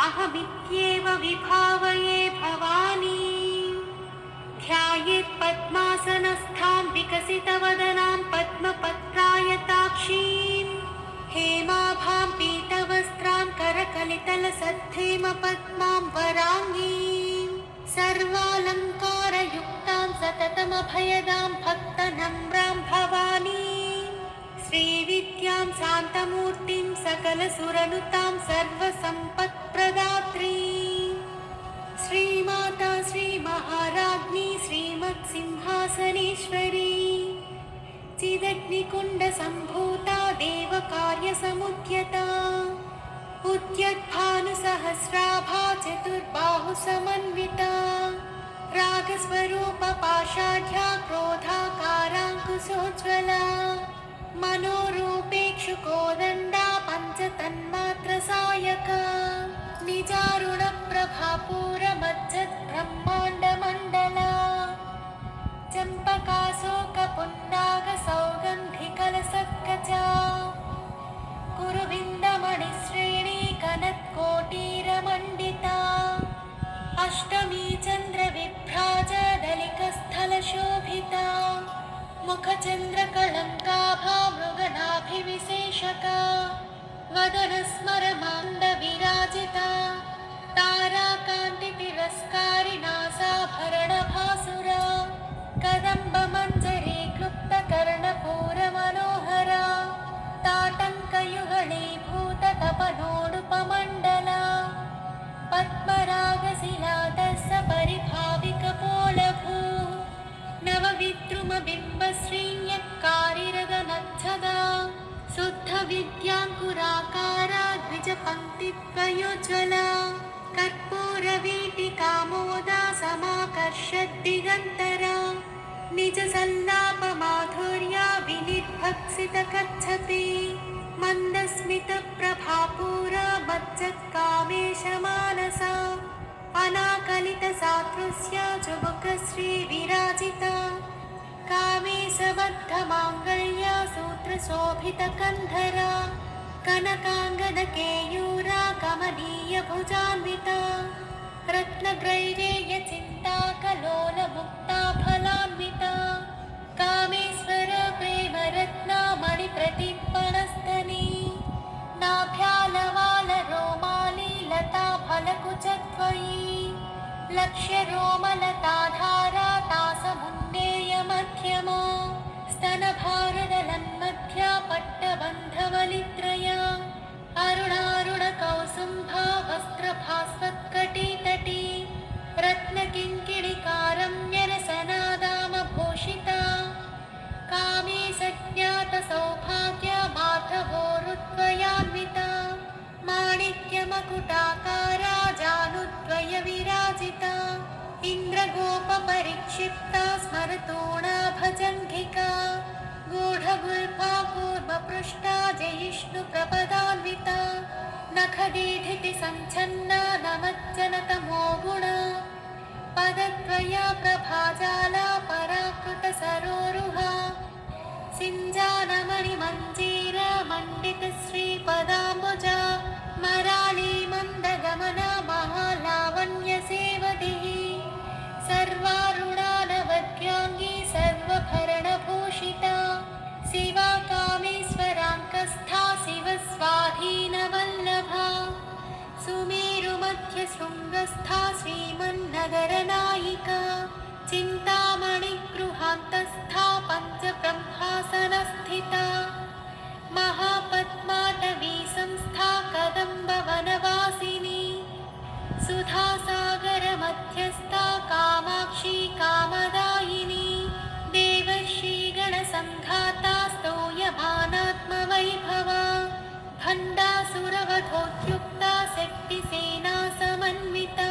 अहमित्येव विभावये भवानी। ध्यायेत् पद्मासनस्थां विकसितवदनां पद्मपत्रायताक्षीं हेमाभां पीतवस्त्रां करकलितलसद्धेमपद्मां वराङ्गीं सर्वालङ्कारयुक्तां सततमभयदां भक्तनम्रां भवानीं श्रीविद्यां शान्तमूर्तिं सकलसुरनुतां सर्वसम्पत्प्रदात्रीं श्रीमाता श्रीमहाराज्ञी श्रीमत्सिंहासनेश्वरी चिदग्निकुण्डसम्भूता देवकार्यसमुद्यता उद्यद्भानुसहस्राभा चतुर्बाहुसमन्विता रागस्वरूपपाषाढ्या क्रोधाकाराङ्कुशोज्ज्वला मनोरूपेक्षुकोदण्डा पञ्चतन्मात्रसायका निजारुणप्रभापूरमज्जद्ब्रह्माण्डमण्डला चम्पकाशोकपुन्नागसौगन्धिकलसत्कचा कुरुविन्दमणिश्रेणी कनत्कोटीरमण्डिता अष्टमी चन्द्रविभ्राजदलिकस्थलशोभिता मुखचन्द्रकलङ्काभा मृगनाभिविशेषका वदनस्मरमान्दविराजिता ताराकान्तितिरस्कारिणासाभरणभासुरा कदम्बमञ्जरी क्लुप्तकर्णपूरमनोहरा ताटङ्कयुगलीभूततपनोडुपमण्डला पद्मरागशिलादस्य परिभाविकपोलभू नवविद्रुमबिम्बश्रीयक्कारिरगनच्छदा शुद्धविद्याङ्कुराकारा द्विजपङ्क्तिद्वयोज्ज्वला कर्पूरवीटिकामोदा समाकर्षद्दिगन्तरा निजसल्लापमाधुर्या विनिर्भक्सितकच्छति मन्दस्मितप्रभापूरा मज्जत्कामेशमानसा अनाकलितसादृश्य चुबुकश्रीविराजिता कामेशबद्धमाङ्गल्या सूत्रशोभितकन्धरा कनकाङ्गदकेयूरा कमनीयभुजान्विता रत्नग्रैवेयचिन्ताकलोलमुक्ता फलान्विता कामेश्वर प्रेमरत्नामणिप्रतिपणस्तनी नाभ्यालवालरोमाली लता फलकुचत्वयी लक्ष्यरोमलताधारा तासमुन्नेयमध्यमा स्तनभारदलन्मध्या पट्टबन्धवलित्रया अरुणारुणकौसुम्भा वस्त्रभास्वत्कटितटी रत्नकिङ्किणिकारम्यरसनादामभूषिता कामे सज्ञातसौभाग्या माधवोरुद्वयान्विता माणिक्यमकुटाकारा जानुद्वयविराजिता इन्द्रगोपपरिक्षिप्ता स्मरतोणाभजङ्घिका गूढगुल्फा पूर्वपृष्ठा जयिष्णुप्रपदान्विता नखदीढितिसञ्छन्ना नमज्जनतमो गुणा पदद्वया प्रभाजाला पराकृतसरोरुहा सिञ्जानमणिमञ्जीरमण्डितश्रीपदाम्बुजा मराळी मन्दगमना महालावण्यसेवधिः सर्वारुणानवद्याङ्गी सर्वभरणभूषिता शिवा कामेश्वराङ्कस्था शिवस्वाधीनवल्लभा सुमेरुमध्यशृङ्गस्था श्रीमन्नगरनायिका चिन्तामणिगृहान्तस्था पञ्चब्रह्मासनस्थिता महापद्माटवी संस्था कदम्बवनवासिनी सुधासागरमध्यस्था कामाक्षी कामदायिनी देवर्षिगणसङ्घाता स्तूयमानात्मवैभवा भण्डासुरवधोद्युक्ता शक्तिसेना समन्विता